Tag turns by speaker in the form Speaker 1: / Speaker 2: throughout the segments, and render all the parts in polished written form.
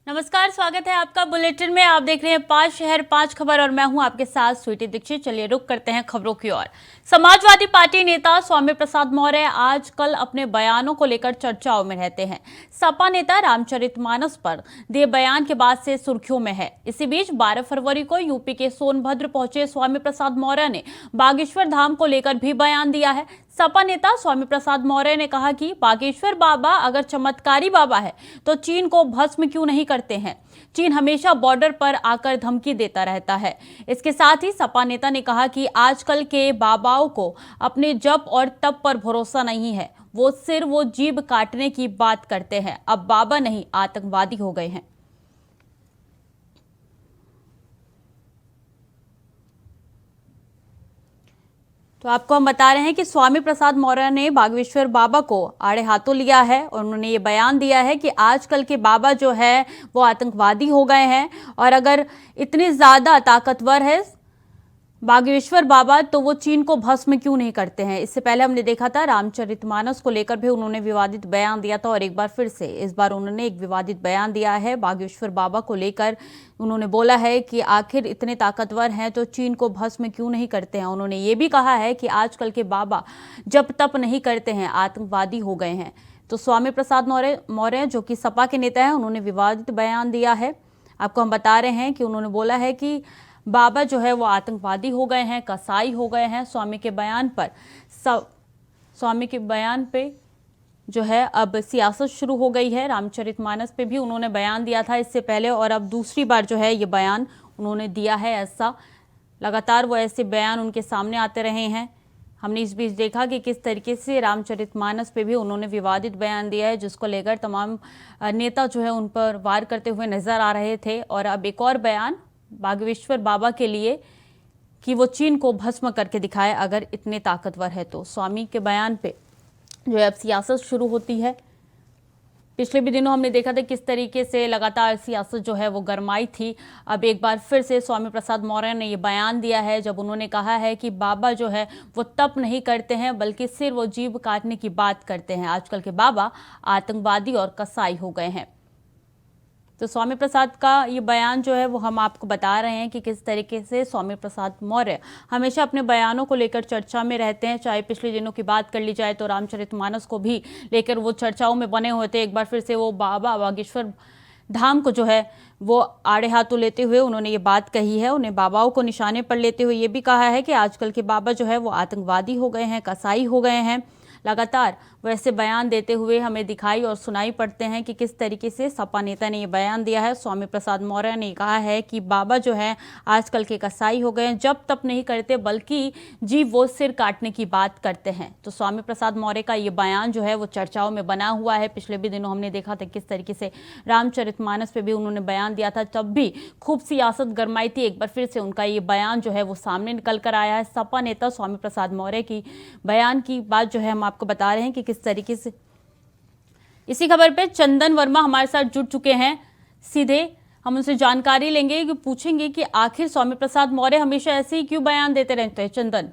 Speaker 1: नमस्कार, स्वागत है आपका बुलेटिन में। आप देख रहे हैं 5 शहर 5 खबर और मैं हूं आपके साथ स्वीटी दीक्षित। चलिए रुक करते हैं खबरों की ओर। समाजवादी पार्टी नेता स्वामी प्रसाद मौर्य आजकल अपने बयानों को लेकर चर्चाओं में रहते हैं। सपा नेता रामचरितमानस पर दिए बयान के बाद से सुर्खियों में है। इसी बीच 12 फरवरी को यूपी के सोनभद्र पहुंचे स्वामी प्रसाद मौर्य ने बागेश्वर धाम को लेकर भी बयान दिया है। सपा नेता स्वामी प्रसाद मौर्य ने कहा कि बागेश्वर बाबा अगर चमत्कारी बाबा है तो चीन को भस्म क्यों नहीं करते हैं। चीन हमेशा बॉर्डर पर आकर धमकी देता रहता है। इसके साथ ही सपा नेता ने कहा कि आजकल के बाबाओं को अपने जप और तप पर भरोसा नहीं है। वो सिर्फ वो जीभ काटने की बात करते हैं। अब बाबा नहीं आतंकवादी हो गए हैं। तो आपको हम बता रहे हैं कि स्वामी प्रसाद मौर्य ने बागेश्वर बाबा को आड़े हाथों लिया है और उन्होंने ये बयान दिया है कि आजकल के बाबा जो है वो आतंकवादी हो गए हैं और अगर इतने ज़्यादा ताकतवर है बागेश्वर बाबा तो वो चीन को भस्म क्यों नहीं करते हैं। इससे पहले हमने देखा था रामचरितमानस को लेकर भी उन्होंने विवादित बयान दिया था और एक बार फिर से इस बार उन्होंने एक विवादित बयान दिया है बागेश्वर बाबा को लेकर। उन्होंने बोला है कि आखिर इतने ताकतवर हैं तो चीन को भस्म क्यों नहीं करते हैं। उन्होंने ये भी कहा है कि आजकल के बाबा जप तप नहीं करते हैं, आतंकवादी हो गए हैं। तो स्वामी प्रसाद मौर्य जो कि सपा के नेता हैं, उन्होंने विवादित बयान दिया है। आपको हम बता रहे हैं कि उन्होंने बोला है कि बाबा जो है वो आतंकवादी हो गए हैं, कसाई हो गए हैं। स्वामी के बयान पे जो है अब सियासत शुरू हो गई है। रामचरितमानस पे भी उन्होंने बयान दिया था इससे पहले और अब दूसरी बार जो है ये बयान उन्होंने दिया है। ऐसा लगातार वो ऐसे बयान उनके सामने आते रहे हैं। हमने इस बीच देखा कि किस तरीके से रामचरितमानस पे भी उन्होंने विवादित बयान दिया है, जिसको लेकर तमाम नेता जो है उन पर वार करते हुए नजर आ रहे थे। और अब एक और बयान बागेश्वर बाबा के लिए कि वो चीन को भस्म करके दिखाए अगर इतने ताकतवर है तो। स्वामी के बयान पे जो है अब सियासत शुरू होती है। पिछले भी दिनों हमने देखा था किस तरीके से लगातार सियासत जो है वो गरमाई थी। अब एक बार फिर से स्वामी प्रसाद मौर्य ने ये बयान दिया है जब उन्होंने कहा है कि बाबा जो है वो तप नहीं करते हैं बल्कि सिर्फ वो जीभ काटने की बात करते हैं। आजकल के बाबा आतंकवादी और कसाई हो गए हैं। तो स्वामी प्रसाद का ये बयान जो है वो हम आपको बता रहे हैं कि किस तरीके से स्वामी प्रसाद मौर्य हमेशा अपने बयानों को लेकर चर्चा में रहते हैं। चाहे पिछले दिनों की बात कर ली जाए तो रामचरितमानस को भी लेकर वो चर्चाओं में बने हुए थे। एक बार फिर से वो बाबा बागेश्वर धाम को जो है वो आड़े हाथों लेते हुए उन्होंने ये बात कही है। उन्हें बाबाओं को निशाने पर लेते हुए ये भी कहा है कि आजकल के बाबा जो है वो आतंकवादी हो गए हैं, कसाई हो गए हैं। लगातार वैसे बयान देते हुए हमें दिखाई और सुनाई पड़ते हैं कि किस तरीके से सपा नेता ने ये बयान दिया है। स्वामी प्रसाद मौर्य ने कहा है कि बाबा जो है आजकल के कसाई हो गए हैं, जब तप नहीं करते बल्कि जीव वो सिर काटने की बात करते हैं। तो स्वामी प्रसाद मौर्य का ये बयान जो है वो चर्चाओं में बना हुआ है। पिछले भी दिनों हमने देखा था किस तरीके से रामचरितमानस पे भी उन्होंने बयान दिया था, तब भी खूब सियासत गरमाई थी। एक बार फिर से उनका ये बयान जो है वो सामने निकल कर आया है। सपा नेता स्वामी प्रसाद मौर्य की बयान की बात जो है हम आपको बता रहे हैं कि किस तरीके से। इसी खबर पे चंदन वर्मा हमारे साथ जुड़ चुके हैं। सीधे हम उनसे जानकारी लेंगे कि पूछेंगे कि आखिर स्वामी प्रसाद मौर्य हमेशा ऐसे ही क्यों बयान देते रहते हैं। चंदन,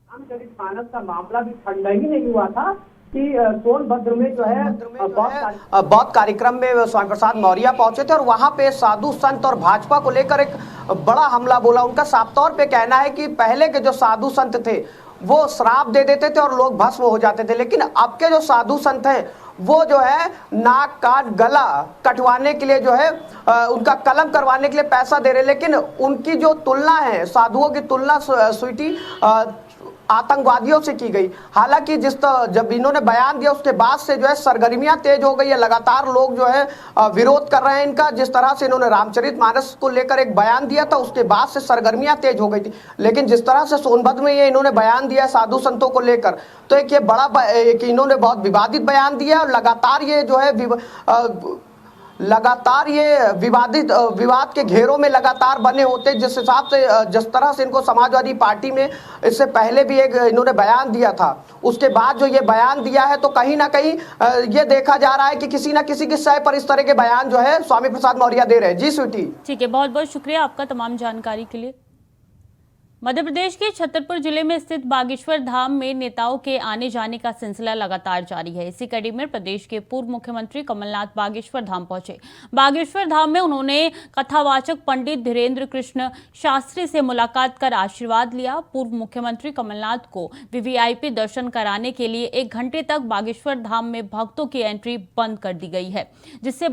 Speaker 2: रामचरितमानस का मामला भी ठंडा ही नहीं हुआ था कि सोनभद्र में जो है बौद्ध कार्यक्रम में स्वामी प्रसाद मौर्य पहुंचे थे और वहां पे साधु संत और भाजपा को लेकर एक बड़ा हमला बोला। उनका साफ तौर पे कहना है कि पहले के जो साधु संत थे वो श्राप दे देते थे और लोग भस्म हो जाते थे, लेकिन अब के जो साधु संत हैं वो जो है नाक कान गला कटवाने के लिए जो है उनका कलम करवाने के लिए पैसा दे रहे, लेकिन उनकी जो तुलना है साधुओं की तुलना स्वीटी आतंकवादियों से की गई। हालांकि जब इन्होंने बयान दिया उसके बाद से जो है सरगर्मियां तेज हो गई है। लगातार लोग जो है विरोध कर रहे हैं इनका। जिस तरह से इन्होंने रामचरितमानस को लेकर एक बयान दिया था उसके बाद से सरगर्मियां तेज हो गई थी, लेकिन जिस तरह से सोनभद्र में ये इन्होंने बयान दिया साधु संतों को लेकर, तो एक ये बड़ा एक इन्होंने बहुत विवादित बयान दिया और लगातार ये जो है विवाद के घेरों में लगातार बने होते। जिस हिसाब से जिस तरह से इनको समाजवादी पार्टी में इससे पहले भी एक इन्होंने बयान दिया था, उसके बाद जो ये बयान दिया है तो कहीं ना कहीं ये देखा जा रहा है कि किसी ना किसी की सह पर इस तरह के बयान जो है स्वामी प्रसाद मौर्य दे रहे हैं। जी स्वीटी,
Speaker 1: ठीक है, बहुत बहुत शुक्रिया आपका तमाम जानकारी के लिए। मध्य प्रदेश के छतरपुर जिले में स्थित बागेश्वर धाम में नेताओं के आने जाने का सिलसिला लगातार जारी है। इसी कड़ी में प्रदेश के पूर्व मुख्यमंत्री कमलनाथ बागेश्वर धाम पहुंचे। बागेश्वर धाम में उन्होंने कथावाचक पंडित धीरेन्द्र कृष्ण शास्त्री से मुलाकात कर आशीर्वाद लिया। पूर्व मुख्यमंत्री कमलनाथ को वीवीआईपी दर्शन कराने के लिए 1 घंटे तक बागेश्वर धाम में भक्तों की एंट्री बंद कर दी गई है, जिससे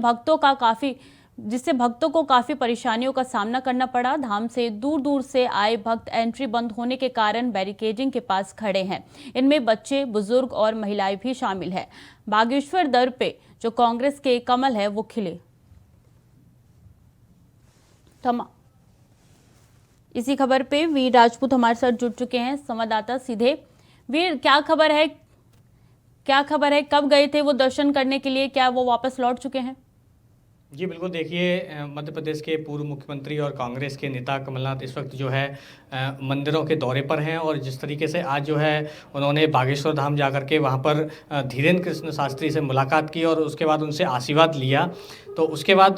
Speaker 1: भक्तों को काफी परेशानियों का सामना करना पड़ा। धाम से दूर दूर से आए भक्त एंट्री बंद होने के कारण बैरिकेडिंग के पास खड़े हैं। इनमें बच्चे, बुजुर्ग और महिलाएं भी शामिल हैं। बागेश्वर दर पे जो कांग्रेस के कमल है वो खिले। इसी खबर पे वीर राजपूत हमारे साथ जुड़ चुके हैं, संवाददाता सीधे। वीर, क्या खबर है, कब गए थे वो दर्शन करने के लिए, क्या वो वापस लौट चुके हैं?
Speaker 3: जी बिल्कुल, देखिए मध्य प्रदेश के पूर्व मुख्यमंत्री और कांग्रेस के नेता कमलनाथ इस वक्त जो है मंदिरों के दौरे पर हैं और जिस तरीके से आज जो है उन्होंने बागेश्वर धाम जाकर के वहां पर धीरेन्द्र कृष्ण शास्त्री से मुलाकात की और उसके बाद उनसे आशीर्वाद लिया। तो उसके बाद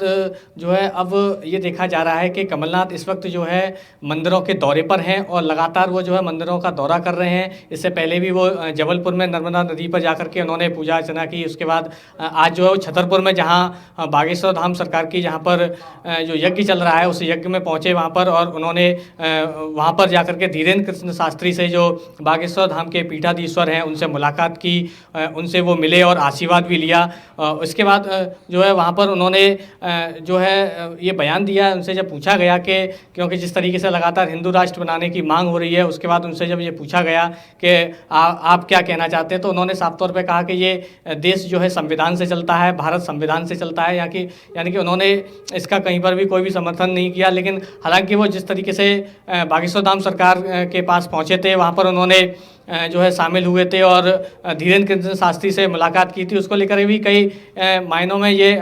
Speaker 3: जो है अब ये देखा जा रहा है कि कमलनाथ इस वक्त जो है मंदिरों के दौरे पर हैं और लगातार वो जो है मंदिरों का दौरा कर रहे हैं। इससे पहले भी वो जबलपुर में नर्मदा नदी पर जाकर के उन्होंने पूजा अर्चना की। उसके बाद आज जो है वो छतरपुर में, जहाँ बागेश्वर धाम सरकार की जहाँ पर जो यज्ञ चल रहा है उस यज्ञ में पहुँचे वहाँ पर, और उन्होंने वहाँ पर जाकर के धीरेन्द्र कृष्ण शास्त्री से जो बागेश्वर धाम के पीठाधीश्वर हैं उनसे मुलाकात की, उनसे वो मिले और आशीर्वाद भी लिया। उसके बाद जो है वहाँ पर उन्होंने जो है ये बयान दिया। उनसे जब पूछा गया कि क्योंकि जिस तरीके से लगातार हिंदू राष्ट्र बनाने की मांग हो रही है, उसके बाद उनसे जब ये पूछा गया कि आप क्या कहना चाहते हैं, तो उन्होंने साफ तौर पे कहा कि ये देश जो है संविधान से चलता है, भारत संविधान से चलता है, यानी कि उन्होंने इसका कहीं पर भी कोई भी समर्थन नहीं किया। लेकिन हालांकि वो जिस तरीके से बागेश्वर धाम सरकार के पास पहुँचे थे, वहाँ पर उन्होंने जो है शामिल हुए थे और धीरेन्द्र कृष्ण शास्त्री से मुलाकात की थी, उसको लेकर भी कई मायनों में ये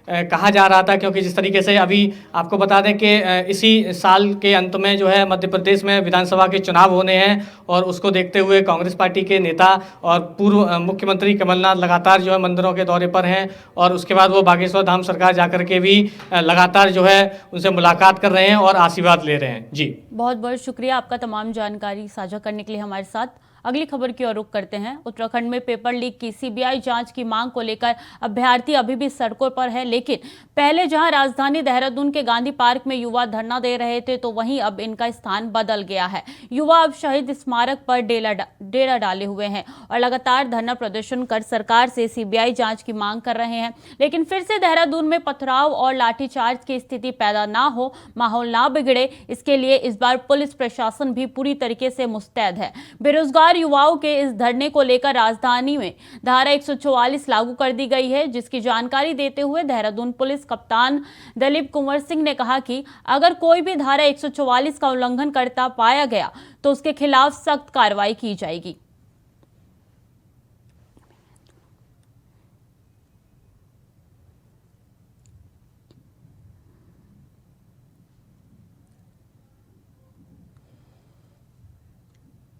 Speaker 3: कहा जा रहा था, क्योंकि जिस तरीके से अभी आपको बता दें कि इसी साल के अंत में जो है मध्य प्रदेश में विधानसभा के चुनाव होने हैं और उसको देखते हुए कांग्रेस पार्टी के नेता और पूर्व मुख्यमंत्री कमलनाथ लगातार जो है मंदिरों के दौरे पर हैं और उसके बाद वो बागेश्वर धाम सरकार जाकर के भी लगातार जो है उनसे मुलाकात कर रहे हैं और आशीर्वाद ले रहे हैं। जी
Speaker 1: बहुत बहुत शुक्रिया आपका तमाम जानकारी साझा करने के लिए हमारे साथ। अगली खबर की ओर रुख करते हैं। उत्तराखंड में पेपर लीक की सीबीआई जांच की मांग को लेकर अभ्यर्थी अभी भी सड़कों पर है, लेकिन पहले जहां राजधानी देहरादून के गांधी पार्क में युवा धरना दे रहे थे, तो वहीं अब इनका स्थान बदल गया है। युवा अब शहीद स्मारक पर डेरा डाले हुए हैं और लगातार धरना प्रदर्शन कर सरकार से सीबीआई जांच की मांग कर रहे हैं। लेकिन फिर से देहरादून में पथराव और लाठीचार्ज की स्थिति पैदा ना हो, माहौल ना बिगड़े, इसके लिए इस बार पुलिस प्रशासन भी पूरी तरीके से मुस्तैद है। बेरोजगार युवाओं के इस धरने को लेकर राजधानी में धारा 144 लागू कर दी गई है, जिसकी जानकारी देते हुए देहरादून पुलिस कप्तान दलीप कुंवर सिंह ने कहा कि अगर कोई भी धारा 144 का उल्लंघन करता पाया गया तो उसके खिलाफ सख्त कार्रवाई की जाएगी।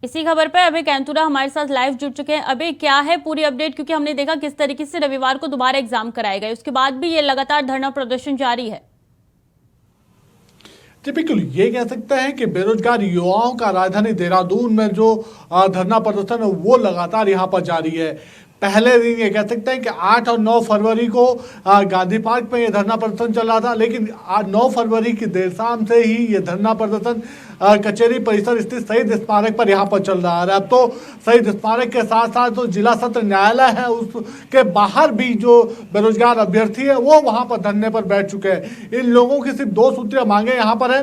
Speaker 1: इसी खबर पर अभी कैंतुरा हमारे साथ लाइव जुड़ चुके हैं। अभी क्या है पूरी अपडेट, क्योंकि हमने देखा किस तरीके से रविवार को दोबारा एग्जाम कराए गए, उसके बाद भी ये लगातार धरना प्रदर्शन जारी है।
Speaker 4: जी बिल्कुल, ये कह सकते हैं कि बेरोजगार युवाओं का राजधानी देहरादून में जो धरना प्रदर्शन है वो लगातार यहाँ पर जारी है। पहले दिन ये कह सकते हैं कि 8 और 9 फरवरी को गांधी पार्क में ये धरना प्रदर्शन चल रहा था, लेकिन 9 फरवरी की देर शाम से ही ये धरना प्रदर्शन कचहरी परिसर स्थित शहीद स्मारक पर यहाँ पर चल रहा है। अब तो शहीद स्मारक के साथ साथ जो जिला सत्र न्यायालय है उसके बाहर भी जो बेरोजगार अभ्यर्थी है वो वहाँ पर धरने पर बैठ चुके हैं। इन लोगों की सिर्फ 2 सूत्रीय मांगे यहाँ पर है।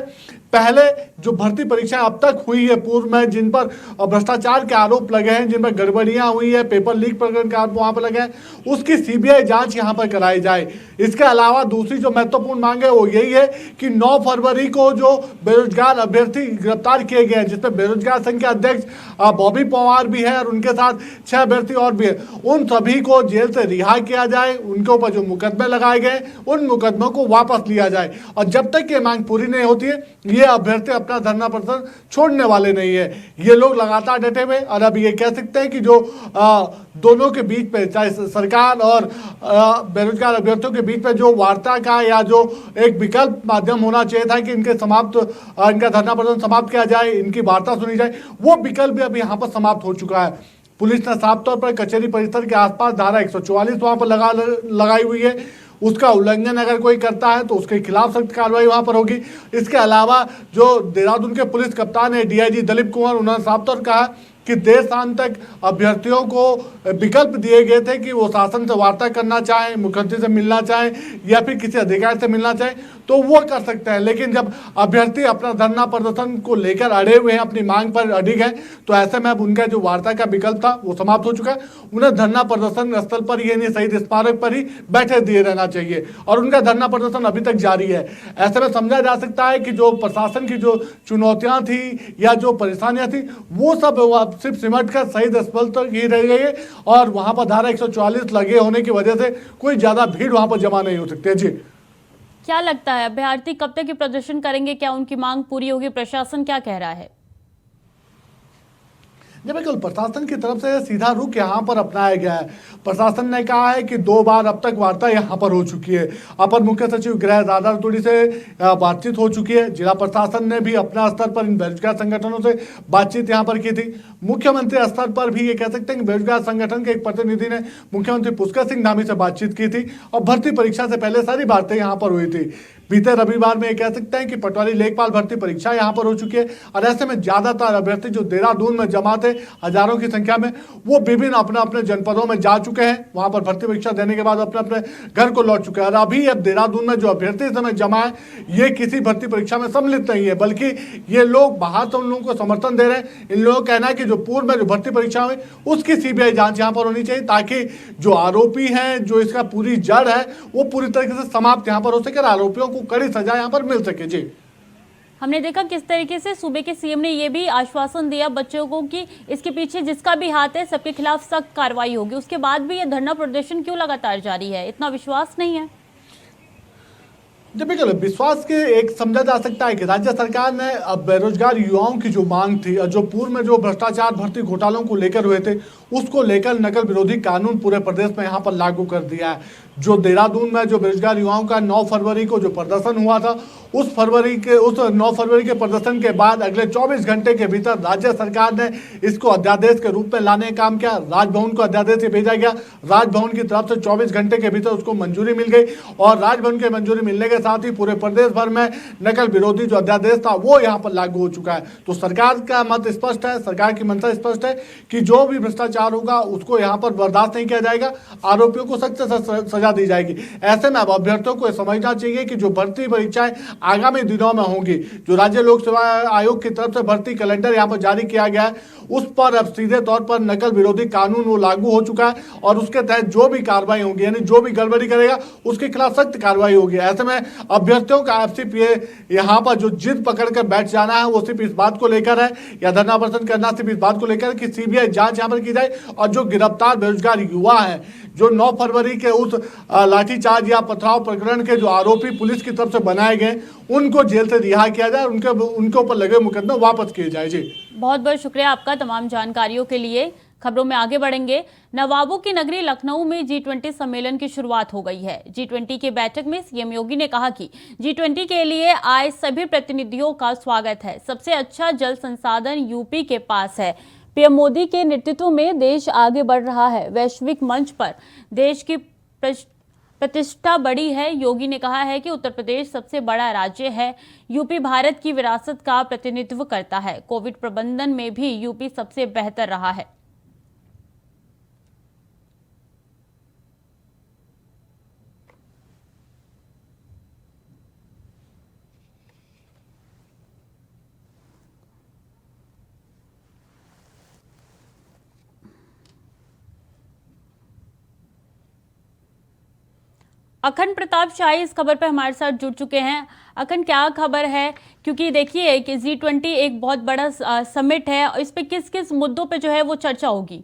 Speaker 4: पहले जो भर्ती परीक्षाएं अब तक हुई है पूर्व में, जिन पर भ्रष्टाचार के आरोप लगे हैं, जिन पर गड़बड़ियां हुई है, पेपर लीक प्रकरण के आरोप वहां पर लगे हैं, उसकी सीबीआई जांच यहां पर कराई जाए। इसके अलावा दूसरी जो महत्वपूर्ण मांग है वो यही है कि 9 फरवरी को जो बेरोजगार अभ्यर्थी गिरफ्तार किए गए हैं, जिसमें बेरोजगार संघ के अध्यक्ष बॉबी पवार भी है और उनके साथ 6 अभ्यर्थी और भी है, उन सभी को जेल से रिहा किया जाए। उनके ऊपर जो मुकदमे लगाए गए उन मुकदमों को वापस लिया जाए और जब तक ये मांग पूरी नहीं होती है ये अभ्यर्थी अपना धरना प्रदर्शन छोड़ने वाले नहीं है। ये लोग लगातार डटे हुए और अब ये कह सकते हैं कि जो दोनों के बीच में, चाहे सरकार और बेरोजगार अभ्यर्थियों के बीच में जो वार्ता का या जो एक विकल्प माध्यम होना चाहिए था कि इनका धरना प्रदर्शन समाप्त किया जाए, इनकी वार्ता सुनी जाए, वो विकल्प भी अब यहाँ पर समाप्त हो चुका है। पुलिस ने साफ तौर पर कचहरी परिसर के आसपास धारा 144 वहां पर लगाई हुई है। उसका उल्लंघन अगर कोई करता है तो उसके खिलाफ सख्त कार्रवाई वहां पर होगी। इसके अलावा जो देहरादून के पुलिस कप्तान है डीआईजी दलीप कुमार, उन्होंने साफ तौर कहा कि देर शाम तक अभ्यर्थियों को विकल्प दिए गए थे कि वो शासन से वार्ता करना चाहें, मुख्यमंत्री से मिलना चाहें या फिर किसी अधिकारी से मिलना चाहें तो वो कर सकते हैं। लेकिन जब अभ्यर्थी अपना धरना प्रदर्शन को लेकर अड़े हुए हैं, अपनी मांग पर अडिग हैं, तो ऐसे में अब उनका जो वार्ता का विकल्प था वो समाप्त हो चुका है। उन्हें धरना प्रदर्शन स्थल पर ही नहीं, शहीद स्मारक पर ही बैठे दिए रहना चाहिए और उनका धरना प्रदर्शन अभी तक जारी है। ऐसे में समझा जा सकता है कि जो प्रशासन की जो चुनौतियां थी या जो परेशानियां थी वो सब सिर्फ सिमट कर शहीद स्थल तक ही रह गई है और वहां पर धारा 144 लगे होने की वजह से कोई ज्यादा भीड़ वहां पर जमा नहीं हो सकती है। जी,
Speaker 1: क्या लगता है अभ्यर्थी कब तक ये प्रदर्शन करेंगे? क्या उनकी मांग पूरी होगी? प्रशासन क्या कह रहा है?
Speaker 4: जी बिल्कुल, प्रशासन की तरफ से सीधा रुख यहाँ पर अपनाया गया है। प्रशासन ने कहा है कि 2 बार अब तक वार्ता यहाँ पर हो चुकी है। अपर मुख्य सचिव गृह राधा रतूड़ी से बातचीत हो चुकी है। जिला प्रशासन ने भी अपना स्तर पर इन बेरोजगार संगठनों से बातचीत यहाँ पर की थी। मुख्यमंत्री स्तर पर भी ये कह सकते हैं कि बेरोजगार संगठन के एक प्रतिनिधि ने मुख्यमंत्री पुष्कर सिंह धामी से बातचीत की थी और भर्ती परीक्षा से पहले सारी बातें यहाँ पर हुई थी। बीते रविवार में ये कह सकते हैं कि पटवारी लेखपाल भर्ती परीक्षा यहाँ पर हो चुकी है और ऐसे में ज्यादातर अभ्यर्थी जो देहरादून में जमा थे हजारों की संख्या में, वो विभिन्न अपने अपने जनपदों में जा चुके हैं। वहां पर भर्ती परीक्षा देने के बाद अपने अपने घर को लौट चुके हैं और अभी अब देहरादून में जो अभ्यर्थी इस समय जमा है ये किसी भर्ती परीक्षा में सम्मिलित नहीं है, बल्कि ये लोग बाहर से उन लोगों को समर्थन दे रहे हैं। इन लोगों का कहना है कि जो पूर्व में जो भर्ती परीक्षा हुई उसकी सीबीआई जांच यहाँ पर होनी चाहिए ताकि जो आरोपी हैं, जो इसका पूरी जड़ है, वो पूरी तरीके से समाप्त यहाँ पर हो सके और आरोपियों को कड़ी सजा यहाँ पर मिल सके। जी,
Speaker 1: हमने देखा किस तरीके से सूबे के सीएम ने ये भी आश्वासन दिया बच्चों को कि इसके पीछे जिसका भी हाथ है सबके खिलाफ सख्त कार्रवाई होगी। उसके बाद भी ये धरना प्रदर्शन क्यों लगातार जारी है? इतना विश्वास नहीं है?
Speaker 4: जब बिल्कुल विश्वास के एक समझा जा सकता है कि राज्य सरकार ने अब बेरोजगार युवाओं की जो मांग थी और जो पूर्व में जो भ्रष्टाचार भर्ती घोटालों को लेकर हुए थे उसको लेकर नकल विरोधी कानून पूरे प्रदेश में यहाँ पर लागू कर दिया है। जो देहरादून में जो बेरोजगार युवाओं का 9 फरवरी को जो प्रदर्शन हुआ था उस 9 फरवरी के प्रदर्शन के बाद अगले 24 घंटे के भीतर राज्य सरकार ने इसको अध्यादेश के रूप में लाने का काम किया। राजभवन को अध्यादेश से भेजा गया, राजभवन की तरफ से 24 घंटे के भीतर उसको मंजूरी मिल गई और राजभवन की मंजूरी मिलने के साथ ही पूरे प्रदेश भर में नकल विरोधी जो अध्यादेश था वो यहाँ पर लागू हो चुका है। तो सरकार का मत स्पष्ट है, सरकार की मंशा स्पष्ट है कि जो भी भ्रष्टाचार होगा उसको यहाँ पर बर्दाश्त नहीं किया जाएगा, आरोपियों को सख्त से सजा दी जाएगी। ऐसे में अब अभ्यर्थियों को समझना चाहिए कि जो भर्ती परीक्षाएं आगामी दिनों में होंगी, जो राज्य लोक सेवा आयोग की तरफ से भर्ती कैलेंडर यहाँ पर जारी किया गया है उस पर अब सीधे तौर पर नकल विरोधी कानून वो लागू हो चुका है और उसके तहत जो भी कार्रवाई होगी, यानी जो भी गड़बड़ी करेगा उसके खिलाफ सख्त कार्रवाई होगी। ऐसे में अभ्यर्थियों का एफसीपीए यहाँ पर जो जिद पकड़ कर बैठ जाना है वो सिर्फ इस बात को लेकर है या धरना प्रदर्शन करना सिर्फ इस बात को लेकर कि सीबीआई जांच यहाँ पर की जाए और जो गिरफ्तार बेरोजगार युवा है, जो 9 फरवरी के उस लाठीचार्ज या पथराव प्रकरण के जो आरोपी पुलिस की तरफ से बनाए गए उनको जेल से रिहा किया जाए, उनके ऊपर लगे मुकदमे वापस किए जाए। जी, बहुत
Speaker 1: बहुत शुक्रिया आपका तमाम जानकारियों के लिए। खबरों में आगे बढ़ेंगे। नवाबों की नगरी लखनऊ में G20 सम्मेलन की शुरुआत हो गई है। G20 की बैठक में सीएम योगी ने कहा कि G20 के लिए आए सभी प्रतिनिधियों का स्वागत है। सबसे अच्छा जल संसाधन यूपी के पास है। पीएम मोदी के नेतृत्व में देश आगे बढ़ रहा है। वैश्विक मंच पर देश की प्रतिष्ठा बड़ी है। योगी ने कहा है कि उत्तर प्रदेश सबसे बड़ा राज्य है। यूपी भारत की विरासत का प्रतिनिधित्व करता है। कोविड प्रबंधन में भी यूपी सबसे बेहतर रहा है। अखंड प्रताप शाही इस खबर पर हमारे साथ जुड़ चुके हैं। अखंड, क्या खबर है? क्योंकि देखिए कि G20 एक बहुत बड़ा समिट है और इस पे किस किस मुद्दों पे जो है वो चर्चा होगी?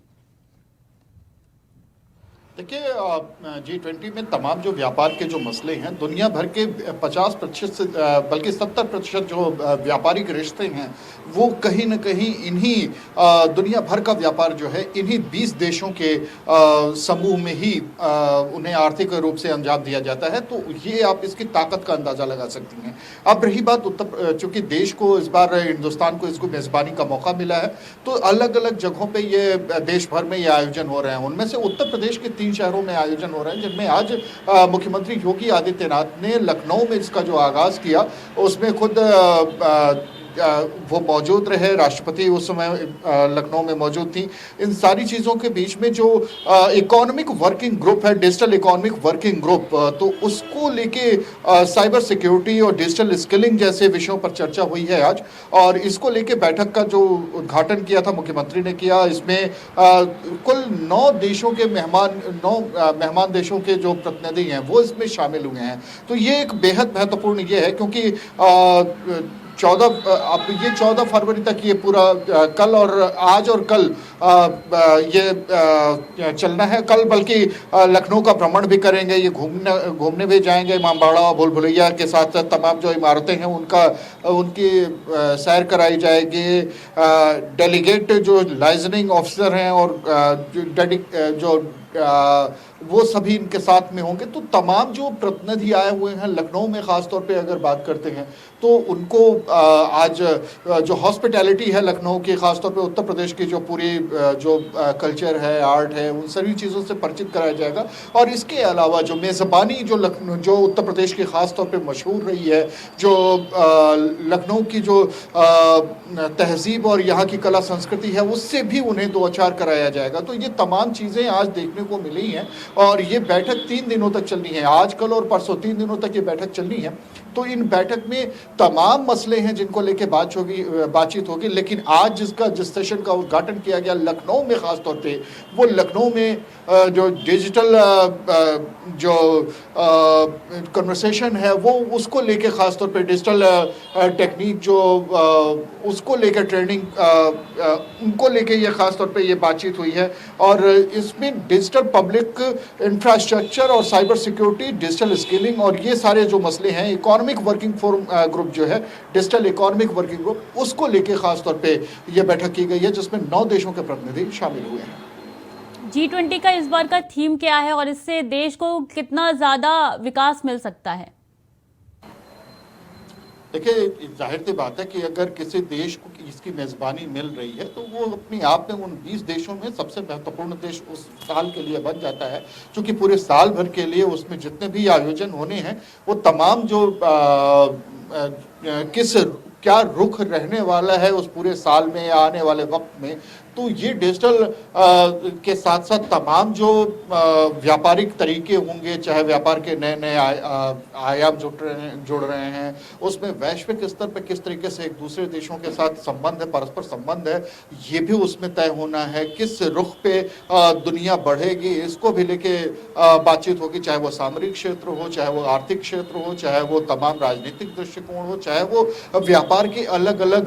Speaker 5: देखिए, G20 में तमाम जो व्यापार के जो मसले हैं, दुनिया भर के 50% से बल्कि 70% जो व्यापारिक रिश्ते हैं, वो कहीं न कहीं इन्हीं दुनिया भर का व्यापार जो है इन्हीं 20 देशों के समूह में ही उन्हें आर्थिक रूप से अंजाम दिया जाता है। तो ये आप इसकी ताकत का अंदाज़ा लगा सकती हैं। अब रही बात चूँकि देश को इस बार हिंदुस्तान को इसको मेज़बानी का मौका मिला है, तो अलग-अलग जगहों पे ये देश भर में ये आयोजन हो रहे हैं। उनमें से उत्तर प्रदेश के 3 शहरों में आयोजन हो रहे हैं, जिनमें आज मुख्यमंत्री योगी आदित्यनाथ ने लखनऊ में इसका जो आगाज़ किया, उसमें खुद वो मौजूद रहे। राष्ट्रपति उस समय लखनऊ में मौजूद थी। इन सारी चीज़ों के बीच में जो इकोनॉमिक वर्किंग ग्रुप है, डिजिटल इकोनॉमिक वर्किंग ग्रुप, तो उसको लेके साइबर सिक्योरिटी और डिजिटल स्किलिंग जैसे विषयों पर चर्चा हुई है आज। और इसको लेके बैठक का जो उद्घाटन किया था मुख्यमंत्री ने किया। इसमें कुल 9 देशों के मेहमान देशों के जो प्रतिनिधि हैं वो इसमें शामिल हुए हैं। तो ये एक बेहद महत्वपूर्ण ये है, क्योंकि 14 फरवरी तक ये पूरा कल और आज और कल ये चलना है। कल बल्कि लखनऊ का भ्रमण भी करेंगे, ये घूमने भी जाएंगे। इमामबाड़ा, भूल भुलैया के साथ तमाम जो इमारतें हैं उनकी सैर कराई जाएगी। डेलीगेट जो लाइजनिंग ऑफिसर हैं और जो वो सभी इनके साथ में होंगे। तो तमाम जो प्रतिनिधि आए हुए हैं लखनऊ में, ख़ास तौर पे अगर बात करते हैं तो उनको आज जो हॉस्पिटैलिटी है लखनऊ की, ख़ास तौर पे उत्तर प्रदेश की जो पूरी जो कल्चर है, आर्ट है, उन सभी चीज़ों से परिचित कराया जाएगा। और इसके अलावा जो मेज़बानी जो उत्तर प्रदेश की ख़ास तौर पे मशहूर रही है, जो लखनऊ की जो तहज़ीब और यहाँ की कला संस्कृति है, उससे भी उन्हें दो अचार कराया जाएगा। तो ये तमाम चीज़ें आज देखने को मिली हैं और ये बैठक 3 दिनों तक चलनी है। आज, कल और परसों 3 दिनों तक ये बैठक चलनी है। तो इन बैठक में तमाम मसले हैं जिनको लेके बातचीत होगी। लेकिन आज जिस सेशन का उद्घाटन किया गया लखनऊ में, ख़ास तौर पे वो लखनऊ में जो डिजिटल जो कन्वर्सेशन है वो उसको लेके, ख़ास तौर पे डिजिटल टेक्निक जो उसको लेकर ट्रेनिंग उनको लेके ये ख़ास तौर पे ये बातचीत हुई है। और इसमें डिजिटल पब्लिक इंफ्रास्ट्रक्चर और साइबर सिक्योरिटी, डिजिटल स्किलिंग और ये सारे जो मसले हैं, इकोनॉमिक वर्किंग फोरम ग्रुप जो है, डिजिटल इकोनॉमिक वर्किंग ग्रुप, उसको लेके ख़ास तौर पे ये बैठक की गई है, जिसमें 9 देशों के प्रतिनिधि शामिल हुए हैं।
Speaker 1: G20 का इस बार का थीम क्या है और इससे देश को कितना ज़्यादा विकास मिल सकता है?
Speaker 5: देखिए, जाहिर सी बात है कि अगर किसी देश को इसकी मेज़बानी मिल रही है तो वो अपने आप में उन 20 देशों में सबसे महत्वपूर्ण देश उस साल के लिए बन जाता है। क्योंकि पूरे साल भर के लिए उसमें जितने भी आयोजन होने हैं वो तमाम जो क्या रुख रहने वाला है उस पूरे साल में या आने वाले वक्त में, तो ये डिजिटल के साथ साथ तमाम जो व्यापारिक तरीके होंगे, चाहे व्यापार के नए नए आयाम जुड़ रहे हैं, उसमें वैश्विक स्तर पर किस तरीके से एक दूसरे देशों के साथ संबंध है, परस्पर संबंध है, ये भी उसमें तय होना है। किस रुख पे दुनिया बढ़ेगी, इसको भी लेके बातचीत होगी, चाहे वो सामरिक क्षेत्र हो, चाहे वो आर्थिक क्षेत्र हो, चाहे वो तमाम राजनीतिक दृष्टिकोण हो, चाहे वो व्यापार के अलग अलग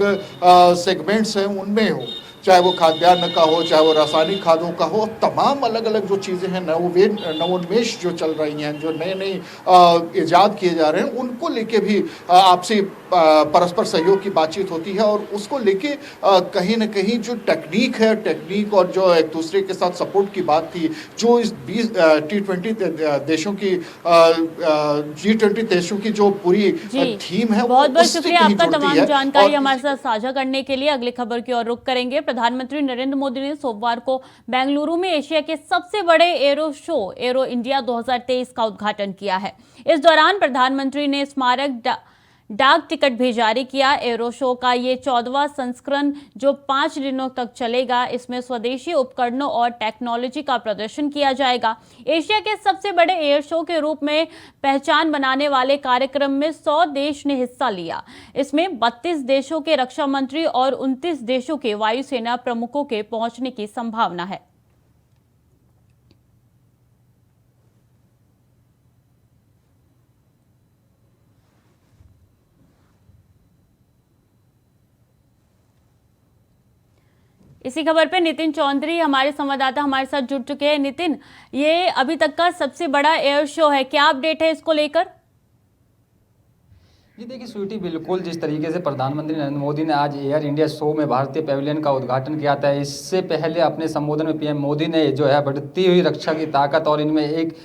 Speaker 5: सेगमेंट्स हैं उनमें हो, चाहे वो खाद्यान्न का हो, चाहे वो रासायनिक खादों का हो। तमाम अलग अलग जो चीज़ें हैं, नवोन्मेष जो चल रही हैं, जो नए नए ईजाद किए जा रहे हैं, उनको लेके भी आपसी परस्पर सहयोग की बातचीत होती है। और उसको लेके कहीं न कहीं जो टेक्निक और जो एक दूसरे के साथ सपोर्ट की बात थी, जो इस G20 देशों की G20 देशों की जो पूरी थीम है,
Speaker 1: बहुत बहुत शुक्रिया आपका
Speaker 5: जुड़ती
Speaker 1: तमाम
Speaker 5: है।
Speaker 1: जानकारी हमारे साथ साझा करने के लिए। अगली खबर की ओर रुख करेंगे। प्रधानमंत्री नरेंद्र मोदी ने सोमवार को बेंगलुरु में एशिया के सबसे बड़े एरो शो एरो इंडिया 2023 का उद्घाटन किया है। इस दौरान प्रधानमंत्री ने स्मारक डाक टिकट भी जारी किया। एरो शो का ये 14वां संस्करण जो 5 दिनों तक चलेगा। इसमें स्वदेशी उपकरणों और टेक्नोलॉजी का प्रदर्शन किया जाएगा। एशिया के सबसे बड़े एयर शो के रूप में पहचान बनाने वाले कार्यक्रम में 100 देश ने हिस्सा लिया। इसमें 32 देशों के रक्षा मंत्री और 29 देशों के वायुसेना प्रमुखों के पहुंचने की संभावना है। इसी खबर पे नितिन चौधरी हमारे संवाददाता हमारे साथ जुड़ चुके हैं। नितिन, ये अभी तक का सबसे बड़ा एयर शो है, क्या अपडेट है इसको लेकर?
Speaker 6: जी देखिए स्वीटी, बिल्कुल जिस तरीके से प्रधानमंत्री नरेंद्र मोदी ने आज एयर इंडिया शो में भारतीय पैविलियन का उद्घाटन किया था, इससे पहले अपने संबोधन में पीएम मोदी ने जो है बढ़ती हुई रक्षा की ताकत और इनमें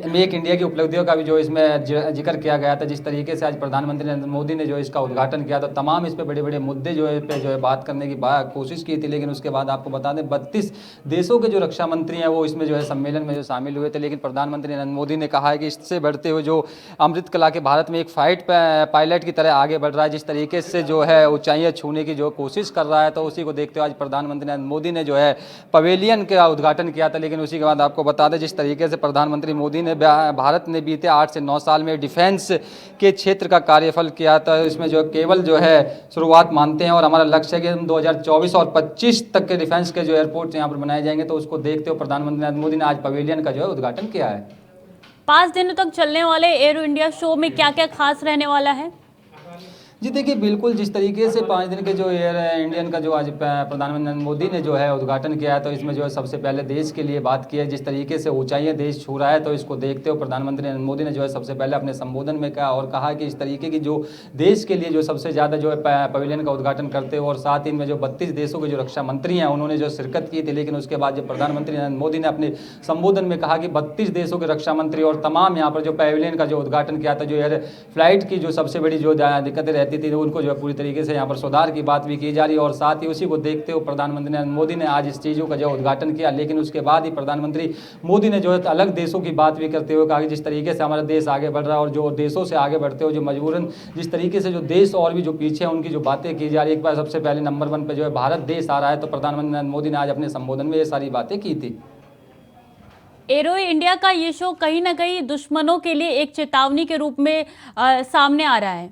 Speaker 6: मेक इंडिया की उपलब्धियों का भी जो इसमें जिक्र किया गया था। जिस तरीके से आज प्रधानमंत्री नरेंद्र मोदी ने जो इसका उद्घाटन किया था, तमाम इस पर बड़े बड़े मुद्दे जो है बात करने की कोशिश की थी, लेकिन उसके बाद आपको बता दें 32 देशों के जो रक्षा मंत्री हैं वो इसमें जो है सम्मेलन में जो शामिल हुए थे। लेकिन प्रधानमंत्री नरेंद्र मोदी ने कहा है कि इससे बढ़ते हुए जो अमृत कला के भारत में एक फाइट पायलट की तरह आगे बढ़ रहा है, जिस तरीके से जो है ऊंचाइयां छूने की जो कोशिश कर रहा है, तो उसी को देखते हुए आज प्रधानमंत्री नरेंद्र मोदी ने जो है पवेलियन का उद्घाटन किया था। लेकिन उसी के बाद आपको बता दें जिस तरीके से प्रधानमंत्री मोदी ने भारत ने बीते 8 से 9 साल में डिफेंस के क्षेत्र का कार्यफल किया था, इसमें जो केवल जो है शुरुआत मानते हैं और हमारा लक्ष्य है कि हम 2024 और 25 तक के डिफेंस के जो एयरपोर्ट यहाँ पर बनाए जाएंगे। तो उसको देखते हुए प्रधानमंत्री नरेंद्र मोदी ने आज पवेलियन का जो है उद्घाटन किया है।
Speaker 1: 5 दिनों तक चलने वाले एरो इंडिया शो में क्या क्या खास रहने वाला है?
Speaker 6: जी देखिए बिल्कुल जिस तरीके से 5 दिन के जो एयर इंडियन का जो आज प्रधानमंत्री नरेंद्र मोदी ने जो है उद्घाटन किया है, तो इसमें जो है सबसे पहले देश के लिए बात की है। जिस तरीके से ऊंचाइयां देश छू रहा है, तो इसको देखते हुए प्रधानमंत्री नरेंद्र मोदी ने जो है सबसे पहले अपने संबोधन में कहा और कहा कि इस तरीके की जो देश के लिए जो सबसे ज़्यादा जो है पवेलियन का उद्घाटन करते हुए और साथ ही इनमें जो 32 देशों के जो रक्षा मंत्री हैं उन्होंने जो शिरकत की थी। लेकिन उसके बाद जब प्रधानमंत्री नरेंद्र मोदी ने अपने संबोधन में कहा कि 32 देशों के रक्षा मंत्री और तमाम यहाँ पर जो पवेलियन का जो उद्घाटन किया था, जो एयर फ्लाइट की जो सबसे बड़ी जो दिक्कतें रहती थी उनको जो पूरी तरीके से यहाँ पर सुधार की बात भी की जा रही है। और साथ ही उसी को देखते हुए प्रधानमंत्री नरेंद्र मोदी ने आज इस चीज़ों का जो उद्घाटन किया। लेकिन उसके बाद ही प्रधानमंत्री मोदी ने जो है अलग देशों की बात भी करते हुए कहा कि जिस तरीके से हमारा देश आगे बढ़ रहा है और जो देशों से आगे बढ़ते हुए जो मजबूरन जिस तरीके से जो देश और भी जो पीछे हैं उनकी जो बातें की जा रही है, एक बार सबसे पहले नंबर 1 पे जो है भारत देश आ रहा है। तो प्रधानमंत्री नरेंद्र मोदी ने आज अपने संबोधन में ये सारी बातें की थी।
Speaker 1: एरो इंडिया का ये शो कहीं ना कहीं दुश्मनों के लिए एक चेतावनी के रूप में सामने आ रहा है।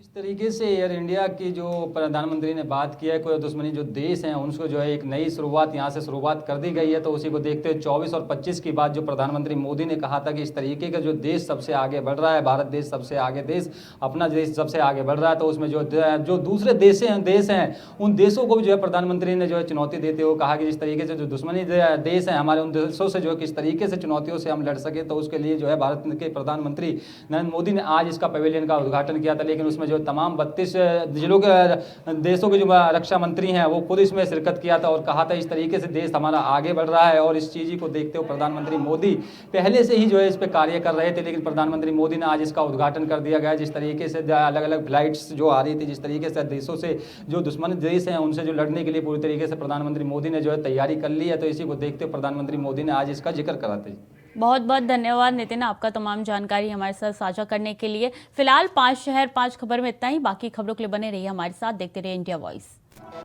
Speaker 6: इस तरीके से एयर इंडिया की जो प्रधानमंत्री ने बात किया है, कोई दुश्मनी जो देश हैं उनको जो है एक नई शुरुआत यहाँ से शुरुआत कर दी गई है। तो उसी को देखते हुए 24 और 25 की बात जो प्रधानमंत्री मोदी ने कहा था कि इस तरीके का जो देश सबसे आगे बढ़ रहा है, भारत देश सबसे आगे देश, अपना देश सबसे आगे बढ़ रहा है। तो उसमें जो दूसरे देश हैं उन देशों को भी जो है प्रधानमंत्री ने जो है चुनौती देते हुए कहा कि जिस तरीके से जो दुश्मनी देश हैं हमारे, उन देशों से जो है किस तरीके से चुनौतियों से हम लड़ सके। तो उसके लिए जो है भारत के प्रधानमंत्री नरेंद्र मोदी ने आज इसका पवेलियन का उद्घाटन किया था। लेकिन उसमें जो तमाम 32 जिलों के देशों के जो रक्षा मंत्री हैं वो खुद इसमें शिरकत किया था और कहा था इस तरीके से देश हमारा आगे बढ़ रहा है। और इस चीज़ को देखते हुए प्रधानमंत्री मोदी पहले से ही जो है इस पर कार्य कर रहे थे, लेकिन प्रधानमंत्री मोदी ने आज इसका उद्घाटन कर दिया गया। जिस तरीके से अलग अलग फ्लाइट्स जो आ रही थी, जिस तरीके से देशों से जो दुश्मन देश हैं उनसे जो लड़ने के लिए पूरी तरीके से प्रधानमंत्री मोदी ने जो है तैयारी कर ली है। तो इसी को देखते हुए प्रधानमंत्री मोदी ने आज इसका जिक्र करा था।
Speaker 1: बहुत बहुत धन्यवाद नितिन, आपका तमाम जानकारी हमारे साथ साझा करने के लिए। फिलहाल 5 शहर 5 खबर में इतना ही। बाकी खबरों के लिए बने रहिए हमारे साथ, देखते रहिए इंडिया वॉइस।